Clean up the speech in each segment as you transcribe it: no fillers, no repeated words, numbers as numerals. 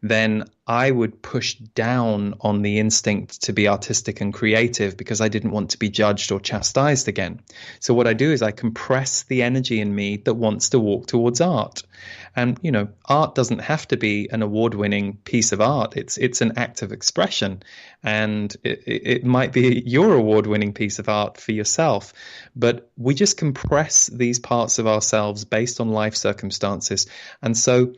then I would push down on the instinct to be artistic and creative because I didn't want to be judged or chastised again. So what I do is I compress the energy in me that wants to walk towards art. And, art doesn't have to be an award-winning piece of art. It's an act of expression. And it might be your award-winning piece of art for yourself. But we just compress these parts of ourselves based on life circumstances. And so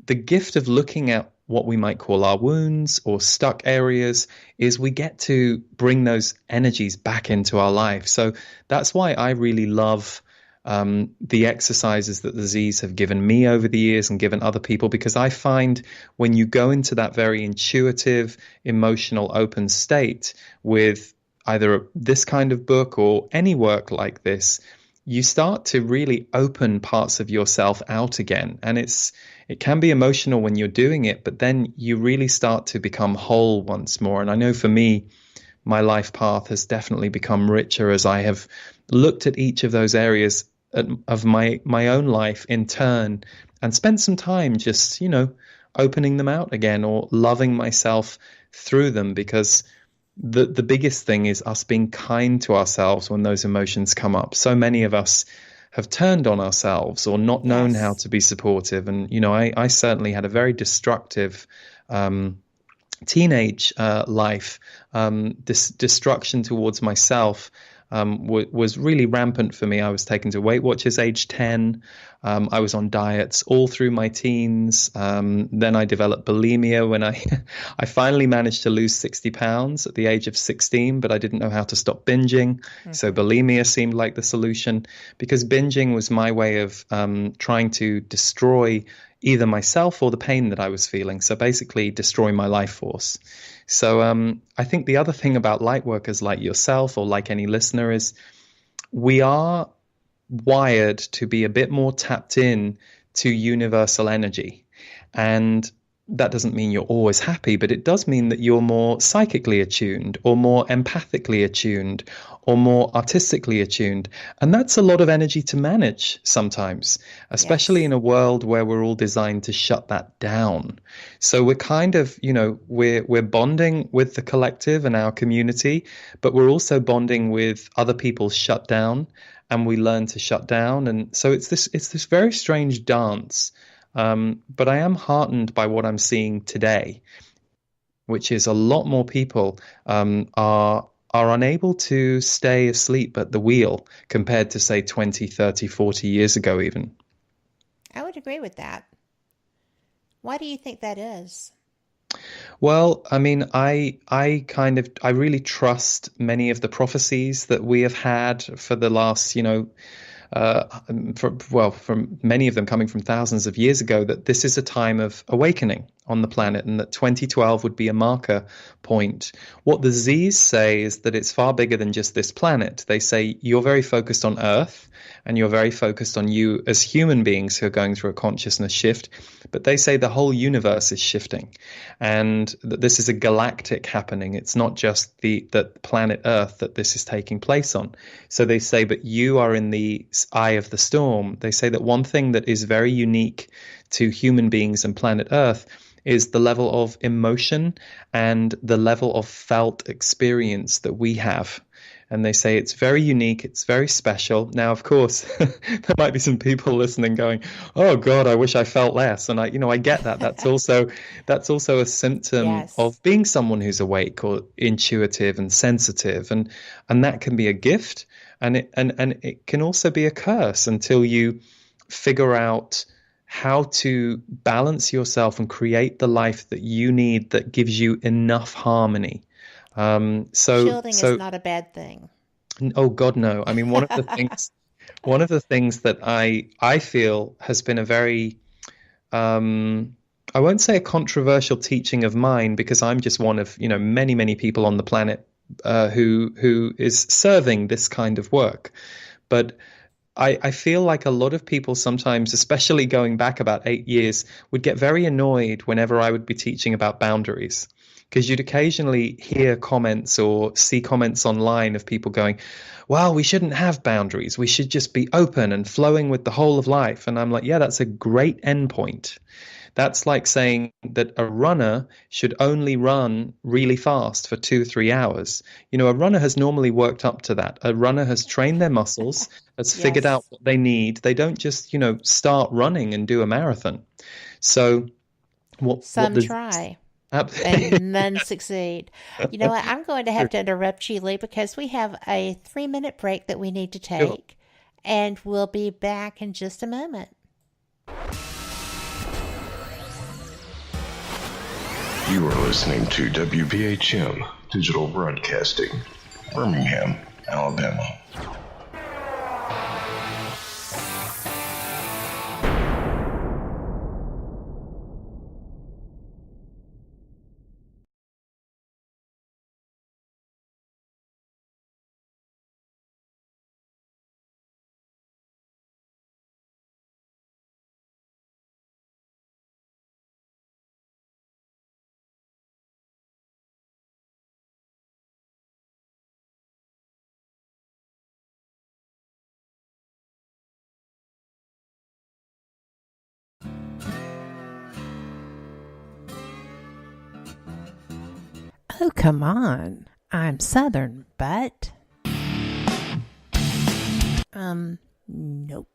the gift of looking at what we might call our wounds or stuck areas is we get to bring those energies back into our life. So that's why I really love the exercises that the Z's have given me over the years and given other people, because I find when you go into that very intuitive, emotional, open state with either this kind of book or any work like this, you start to really open parts of yourself out again. And it can be emotional when you're doing it, but then you really start to become whole once more. And I know for me, my life path has definitely become richer as I have looked at each of those areas of my own life in turn and spent some time just, opening them out again or loving myself through them, because the biggest thing is us being kind to ourselves when those emotions come up. So many of us have turned on ourselves or not known how to be supportive. And, I certainly had a very destructive teenage life. This destruction towards myself was really rampant for me. I was taken to Weight Watchers age 10. I was on diets all through my teens. Then I developed bulimia when I finally managed to lose 60 pounds at the age of 16, but I didn't know how to stop binging. Mm-hmm. So bulimia seemed like the solution, because binging was my way of trying to destroy either myself or the pain that I was feeling. So basically destroy my life force. So I think the other thing about light workers like yourself or like any listener is we are wired to be a bit more tapped in to universal energy. And that doesn't mean you're always happy, but it does mean that you're more psychically attuned or more empathically attuned or more artistically attuned. And that's a lot of energy to manage sometimes, especially in a world where we're all designed to shut that down. So we're kind of, we're bonding with the collective and our community, but we're also bonding with other people's shutdown, and we learn to shut down. And so it's this very strange dance. But I am heartened by what I'm seeing today, which is a lot more people are unable to stay asleep at the wheel compared to, say, 20, 30, 40 years ago even. I would agree with that. Why do you think that is? Well, I mean, I really trust many of the prophecies that we have had for the last, from many of them coming from thousands of years ago, that this is a time of awakening on the planet and that 2012 would be a marker point. What the Z's say is that it's far bigger than just this planet. They say you're very focused on Earth and you're very focused on you as human beings who are going through a consciousness shift. But they say the whole universe is shifting and that this is a galactic happening. It's not just the planet Earth that this is taking place on. So they say, but you are in the eye of the storm. They say that one thing that is very unique to human beings and planet Earth is the level of emotion and the level of felt experience that we have. And they say it's very unique, it's very special. Now, of course, there might be some people listening going, "Oh God, I wish I felt less." And I get that. That's also a symptom of being someone who's awake or intuitive and sensitive, and that can be a gift, and it can also be a curse until you figure out how to balance yourself and create the life that you need that gives you enough harmony. Shielding is not a bad thing. Oh God, no. I mean, one of the things that I feel has been a very, I won't say a controversial teaching of mine, because I'm just one of, many, many people on the planet who is serving this kind of work. But I feel like a lot of people sometimes, especially going back about 8 years, would get very annoyed whenever I would be teaching about boundaries. Because you'd occasionally hear comments or see comments online of people going, well, we shouldn't have boundaries. We should just be open and flowing with the whole of life. And I'm like, yeah, that's a great endpoint. That's like saying that a runner should only run really fast for 2, 3 hours. A runner has normally worked up to that. A runner has trained their muscles, has figured out Yes. what they need. They don't just, start running and do a marathon. So what Some does try and none succeed. You know what? I'm going to have to interrupt you, Lee, because we have a 3-minute break that we need to Sure. take, and we'll be back in just a moment. You are listening to WBHM Digital Broadcasting, Birmingham, Alabama. Oh, come on. I'm Southern, but... Nope.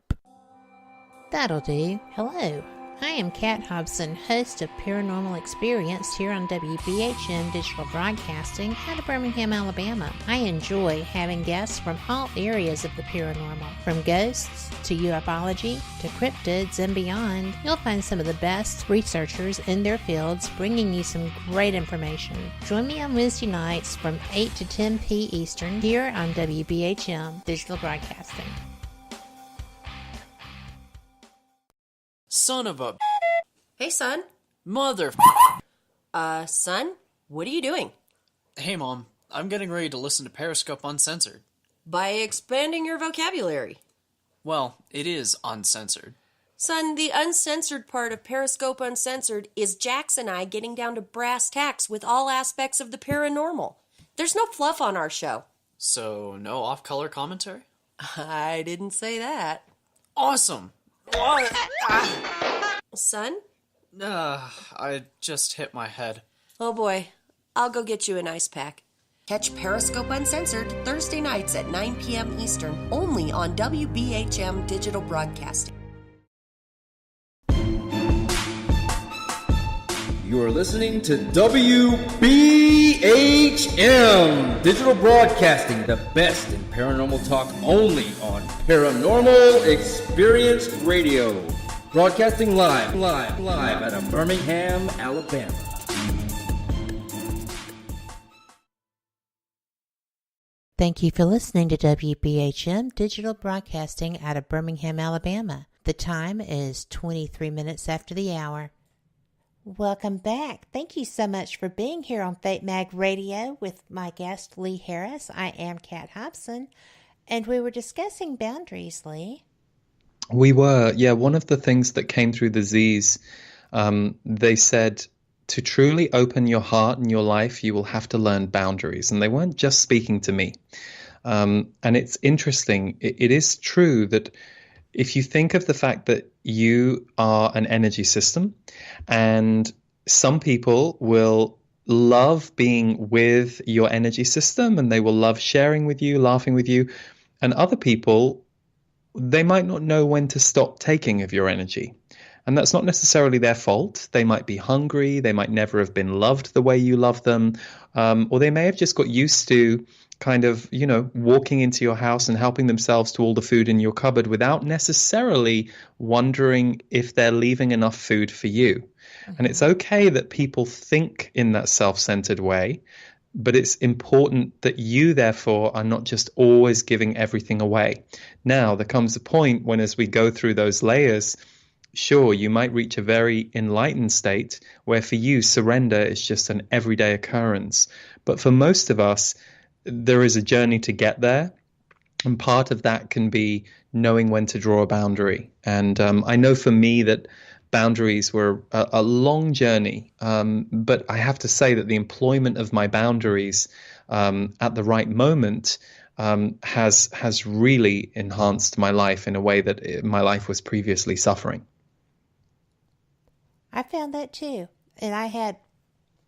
That'll do. Hello. I am Kat Hobson, host of Paranormal Experience here on WBHM Digital Broadcasting out of Birmingham, Alabama. I enjoy having guests from all areas of the paranormal, from ghosts to ufology to cryptids and beyond. You'll find some of the best researchers in their fields bringing you some great information. Join me on Wednesday nights from 8 to 10 p. Eastern here on WBHM Digital Broadcasting. Son of a... Hey, son. Mother... Son, what are you doing? Hey, Mom. I'm getting ready to listen to Periscope Uncensored. By expanding your vocabulary. Well, it is uncensored. Son, the uncensored part of Periscope Uncensored is Jax and I getting down to brass tacks with all aspects of the paranormal. There's no fluff on our show. So, no off-color commentary? I didn't say that. Awesome! Son? I just hit my head. Oh boy, I'll go get you an ice pack. Catch Periscope Uncensored Thursday nights at 9 p.m. Eastern, only on WBHM Digital Broadcasting. You are listening to WBHM Digital Broadcasting, the best in paranormal talk, only on Paranormal Experience Radio. Broadcasting live out of Birmingham, Alabama. Thank you for listening to WBHM Digital Broadcasting out of Birmingham, Alabama. The time is 23 minutes after the hour. Welcome back. Thank you so much for being here on Fate Mag Radio with my guest, Lee Harris. I am Kat Hobson, and we were discussing boundaries, Lee. We were. Yeah, one of the things that came through the Z's, they said, to truly open your heart and your life, you will have to learn boundaries. And they weren't just speaking to me. And it's interesting. It is true that if you think of the fact that you are an energy system, and some people will love being with your energy system and they will love sharing with you, laughing with you, and other people, they might not know when to stop taking of your energy. And that's not necessarily their fault. They might be hungry, they might never have been loved the way you love them, or they may have just got used to kind of, walking into your house and helping themselves to all the food in your cupboard without necessarily wondering if they're leaving enough food for you. Mm-hmm. And it's okay that people think in that self-centered way, but it's important that you, therefore, are not just always giving everything away. Now, there comes a point when, as we go through those layers, sure, you might reach a very enlightened state where for you, surrender is just an everyday occurrence. But for most of us, there is a journey to get there. And part of that can be knowing when to draw a boundary. And I know for me that boundaries were a long journey. But I have to say that the employment of my boundaries at the right moment has really enhanced my life in a way that my life was previously suffering. I found that too. And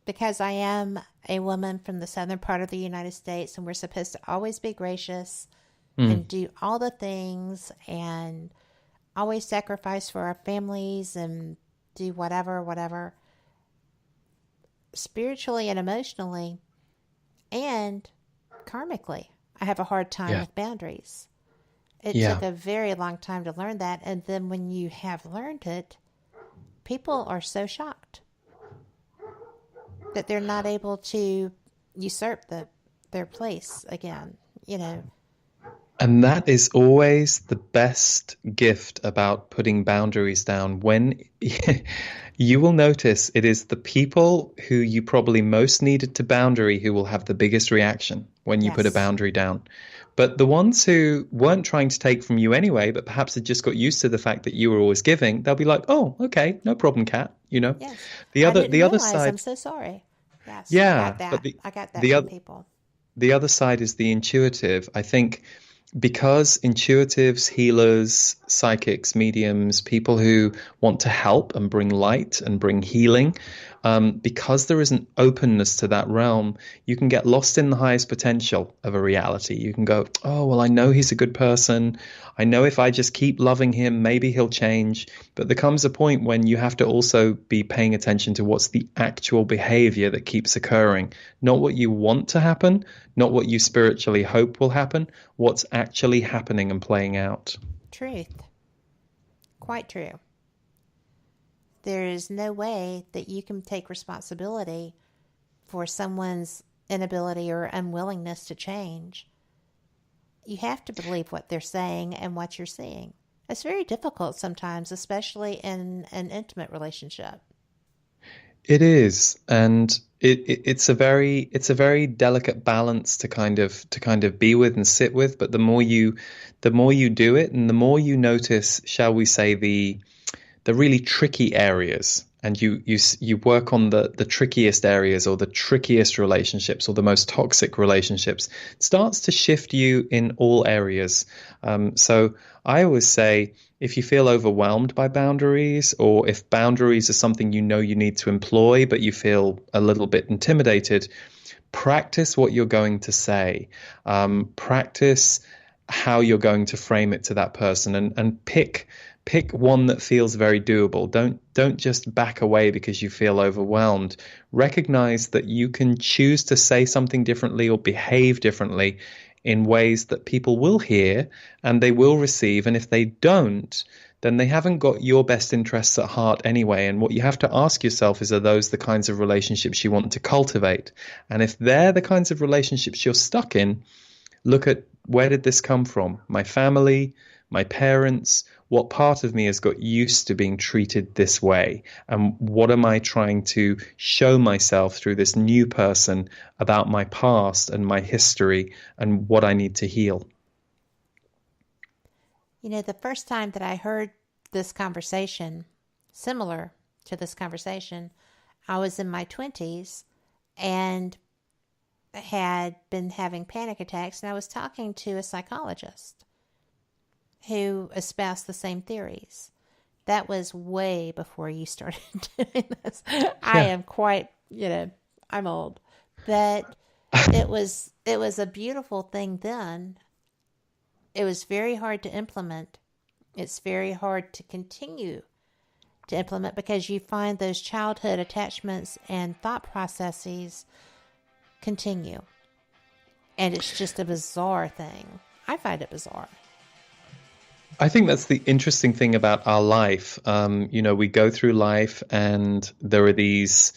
because I am a woman from the southern part of the United States, and we're supposed to always be gracious and do all the things and always sacrifice for our families and do whatever. Spiritually and emotionally and karmically, I have a hard time with boundaries. It took a very long time to learn that. And then when you have learned it, people are so shocked that they're not able to usurp their place again, you know. And that is always the best gift about putting boundaries down. When you will notice it is the people who you probably most needed to boundary who will have the biggest reaction when you put a boundary down. But the ones who weren't trying to take from you anyway, but perhaps had just got used to the fact that you were always giving, they'll be like, "Oh, okay, no problem, Kat." You know, yes. the other side. I'm so sorry. Yes, Yeah, I got that. but I got that from people. The other side is the intuitive. I think because intuitives, healers, psychics, mediums, people who want to help and bring light and bring healing, because there is an openness to that realm, you can get lost in the highest potential of a reality. You can go, "Oh, well, I know he's a good person. I know if I just keep loving him, maybe he'll change." But there comes a point when you have to also be paying attention to what's the actual behavior that keeps occurring, not what you want to happen, not what you spiritually hope will happen, what's actually happening and playing out. Truth. Quite true. There is no way that you can take responsibility for someone's inability or unwillingness to change. You have to believe what they're saying and what you're seeing. It's very difficult sometimes, especially in an intimate relationship. It is, and it's a very delicate balance to kind of be with and sit with. But the more you do it, and the more you notice, shall we say, the really tricky areas, and you work on the trickiest areas or the trickiest relationships or the most toxic relationships, it starts to shift you in all areas. So I always say, if you feel overwhelmed by boundaries, or if boundaries are something you know you need to employ, but you feel a little bit intimidated, practice what you're going to say. Practice how you're going to frame it to that person, and pick one that feels very doable. Don't just back away because you feel overwhelmed. Recognize that you can choose to say something differently or behave differently in ways that people will hear and they will receive. And if they don't, then they haven't got your best interests at heart anyway. And what you have to ask yourself is, are those the kinds of relationships you want to cultivate? And if they're the kinds of relationships you're stuck in, look at, where did this come from? My family, my parents, what part of me has got used to being treated this way? And what am I trying to show myself through this new person about my past and my history and what I need to heal? You know, the first time that I heard this conversation, similar to this conversation, I was in my 20s and had been having panic attacks, and I was talking to a psychologist who espoused the same theories. That was way before you started doing this. Yeah. I am quite, I'm old, but it was a beautiful thing then. It was very hard to implement. It's very hard to continue to implement because you find those childhood attachments and thought processes continue. And it's just a bizarre thing. I find it bizarre. I think that's the interesting thing about our life. We go through life and there are these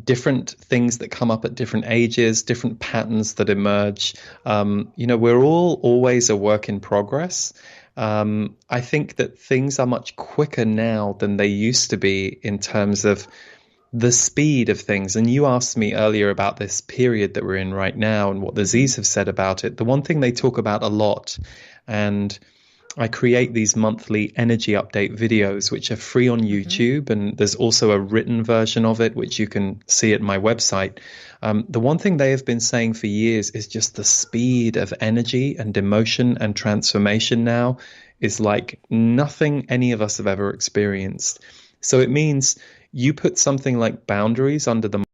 different things that come up at different ages, different patterns that emerge. We're all always a work in progress. I think that things are much quicker now than they used to be in terms of the speed of things. And you asked me earlier about this period that we're in right now and what the Z's have said about it. The one thing they talk about a lot, and I create these monthly energy update videos, which are free on YouTube. And there's also a written version of it, which you can see at my website. The one thing they have been saying for years is just the speed of energy and emotion and transformation now is like nothing any of us have ever experienced. So it means, You put something like boundaries under the